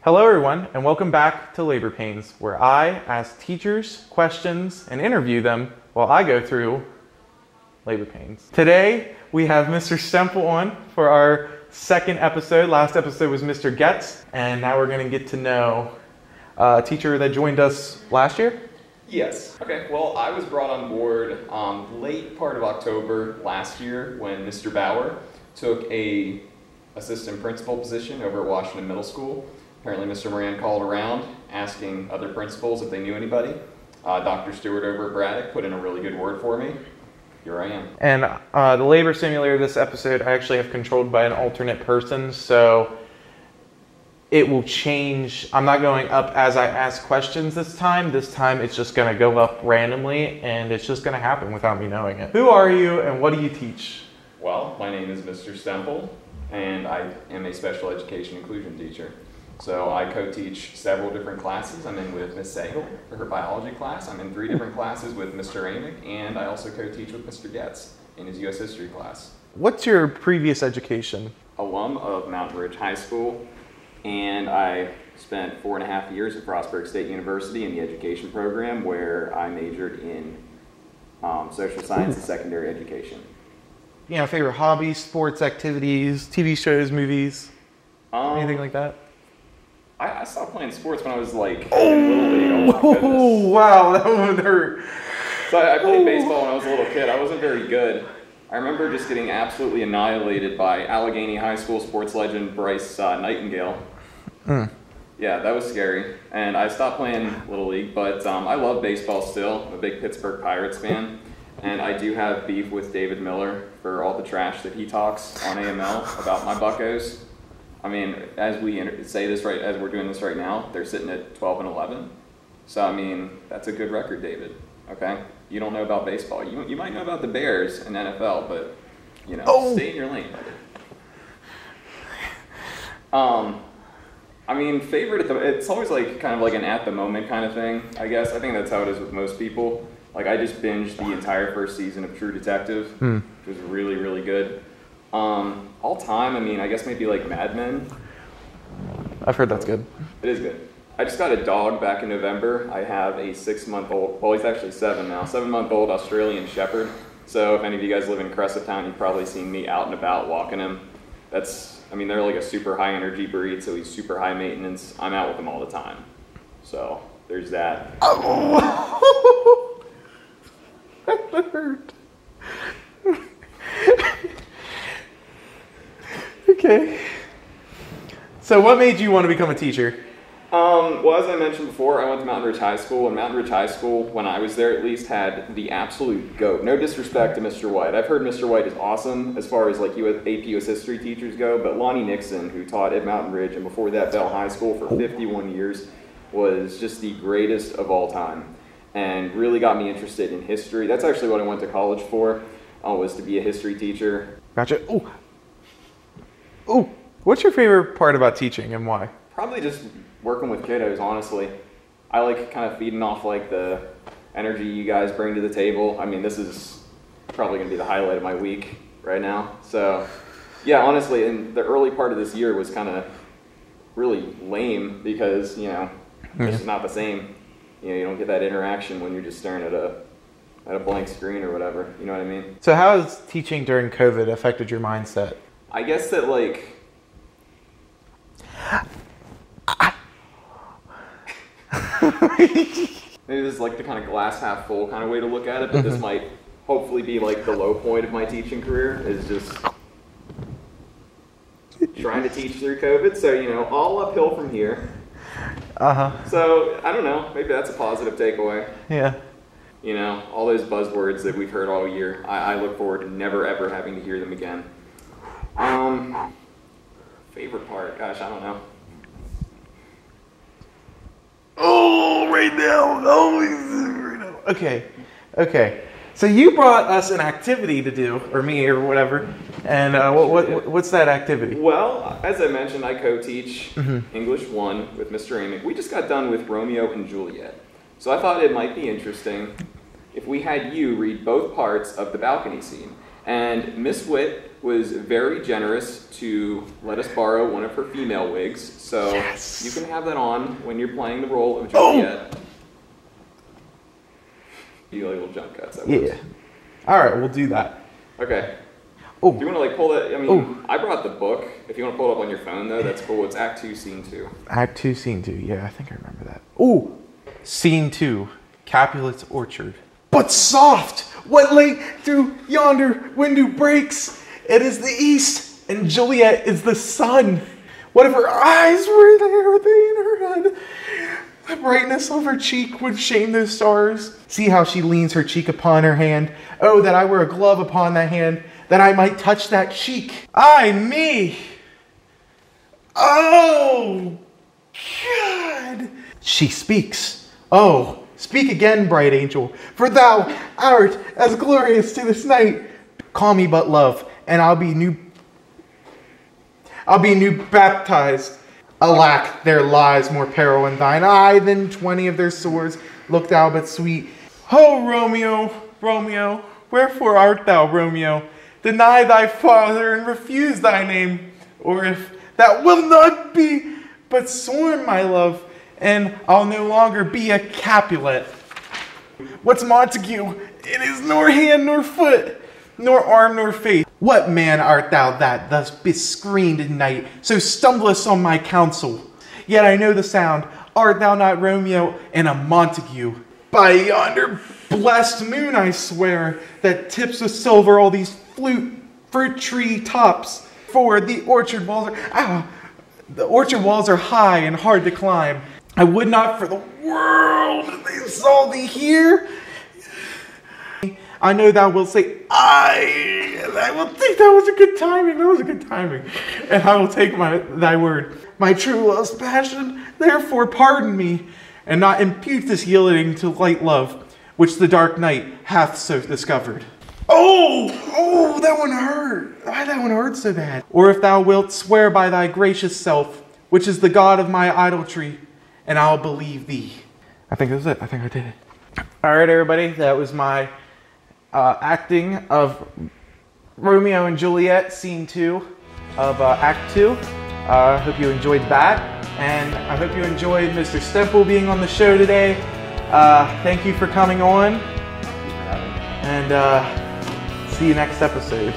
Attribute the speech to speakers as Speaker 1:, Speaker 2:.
Speaker 1: Hello everyone, and welcome back to Labor Pains, where I ask teachers questions and interview them while I go through labor pains. Today, we have Mr. Stemple on for our second episode. Last episode was Mr. Getz, and now we're going to get to know a teacher that joined us last year.
Speaker 2: Yes. Okay, well, I was brought on board late part of October last year when Mr. Bauer took a assistant principal position over at Washington Middle School. Apparently Mr. Moran called around asking other principals if they knew anybody. Dr. Stewart over at Braddock put in a really good word for me. Here I am.
Speaker 1: And the labor simulator this episode I actually have controlled by an alternate person, so it will change. I'm not going up as I ask questions this time. This time it's just going to go up randomly, and it's just going to happen without me knowing it. Who are you and what do you teach?
Speaker 2: Well, my name is Mr. Stemple, and I am a special education inclusion teacher. So I co-teach several different classes. I'm in with Miss Sahel for her biology class. I'm in 3 different classes with Mr. Amick, and I also co-teach with Mr. Getz in his U.S. history class.
Speaker 1: What's your previous education?
Speaker 2: Alum of Mountain Ridge High School, and I spent 4.5 years at Frostburg State University in the education program where I majored in social science and secondary education.
Speaker 1: You know, favorite hobbies, sports activities, TV shows, movies, anything like that?
Speaker 2: I stopped playing sports when I was like in Little League.
Speaker 1: Oh, wow, that would hurt.
Speaker 2: So I played baseball when I was a little kid. I wasn't very good. I remember just getting absolutely annihilated by Allegheny High School sports legend Bryce Nightingale. Yeah, that was scary. And I stopped playing Little League, but I love baseball still. I'm a big Pittsburgh Pirates fan. And I do have beef with David Miller for all the trash that he talks on AML about my Buccos. I mean, as we say this right, as we're doing this right now, they're sitting at 12-11. So I mean, that's a good record, David. Okay, you don't know about baseball. You might know about the Bears in NFL, but you know, stay in your lane, buddy. I mean, favorite it's always like kind of like an at the moment kind of thing. I guess I think that's how it is with most people. Like I just binged the entire first season of True Detective, which was really, really good. All time, I mean, I guess maybe like Mad Men.
Speaker 1: I've heard that's good.
Speaker 2: It is good. I just got a dog back in November. I have a 6-month-old, well, he's actually 7 now, 7-month-old Australian Shepherd. So if any of you guys live in Crescenttown, you've probably seen me out and about walking him. I mean, they're like a super high energy breed, so he's super high maintenance. I'm out with him all the time. So there's that.
Speaker 1: Oh. That hurt. Okay. So what made you want to become a teacher?
Speaker 2: Well, as I mentioned before, I went to Mountain Ridge High School, and Mountain Ridge High School, when I was there at least, had the absolute GOAT. No disrespect to Mr. White. I've heard Mr. White is awesome as far as like AP US history teachers go, but Lonnie Nixon, who taught at Mountain Ridge and before that Bell High School for 51 years, was just the greatest of all time and really got me interested in history. That's actually what I went to college for, was to be a history teacher.
Speaker 1: Gotcha. Ooh, what's your favorite part about teaching and why?
Speaker 2: Probably just working with kiddos, honestly. I like kind of feeding off like the energy you guys bring to the table. I mean, this is probably going to be the highlight of my week right now. So, yeah, honestly, and the early part of this year was kind of really lame because, you know, it's just not the same. You know, you don't get that interaction when you're just staring at a blank screen or whatever. You know what I mean? So
Speaker 1: how has teaching during COVID affected your mindset?
Speaker 2: I guess that, like, maybe this is like the kind of glass half full kind of way to look at it, but this might hopefully be like the low point of my teaching career, is just trying to teach through COVID. So, you know, all uphill from here. So, I don't know, maybe that's a positive takeaway.
Speaker 1: Yeah.
Speaker 2: You know, all those buzzwords that we've heard all year, I look forward to never ever having to hear them again. Favorite part, gosh, I don't know.
Speaker 1: Right now. Okay. So you brought us an activity to do, or me, or whatever. And what's that activity?
Speaker 2: Well, as I mentioned, I co-teach English 1 with Mr. Amick. We just got done with Romeo and Juliet. So I thought it might be interesting if we had you read both parts of the balcony scene. And Miss Witt was very generous to let us borrow one of her female wigs. So
Speaker 1: yes.
Speaker 2: You can have that on when you're playing the role of Juliet. You like little jump cuts.
Speaker 1: Yeah. All right, we'll do that.
Speaker 2: Okay.
Speaker 1: Oh.
Speaker 2: Do you want to like pull that? I mean, I brought the book. If you want to pull it up on your phone, though, that's cool. It's Act 2, Scene 2.
Speaker 1: Act 2, Scene 2. Yeah, I think I remember that. Oh, Scene 2, Capulet's Orchard. But soft, what late through yonder window breaks? It is the east, and Juliet is the sun. What if her eyes were there, they in her head? The brightness of her cheek would shame those stars. See how she leans her cheek upon her hand. Oh, that I were a glove upon that hand, that I might touch that cheek. Ay, me. Oh, God. She speaks. Oh, speak again, bright angel, for thou art as glorious to this night. Call me but love, and I'll be new baptized. Alack, there lies more peril in thine eye than 20 of their swords. Look thou but sweet. Oh, Romeo, Romeo, wherefore art thou, Romeo? Deny thy father and refuse thy name. Or if that will not be, but sworn, my love, and I'll no longer be a Capulet. What's Montague? It is nor hand nor foot, nor arm nor face. What man art thou that thus bescreened in night, so stumblest on my counsel? Yet I know the sound. Art thou not Romeo and a Montague? By yonder blessed moon I swear, that tips with silver all these fruit tree tops. For the orchard walls are high and hard to climb. I would not for the world they saw thee here. I know thou wilt say, I will think that was a good timing. That was a good timing. And I will take thy word. My true love's passion, therefore pardon me, and not impute this yielding to light love, which the dark night hath so discovered. Oh, that one hurt. Why that one hurt so bad? Or if thou wilt swear by thy gracious self, which is the God of my idolatry, and I'll believe thee. I think that's it. I think I did it. All right, everybody. That was my acting of Romeo and Juliet, Scene 2 of Act 2. I hope you enjoyed that, and I hope you enjoyed Mr. Stemple being on the show today. Thank you for coming on, and see you next episode.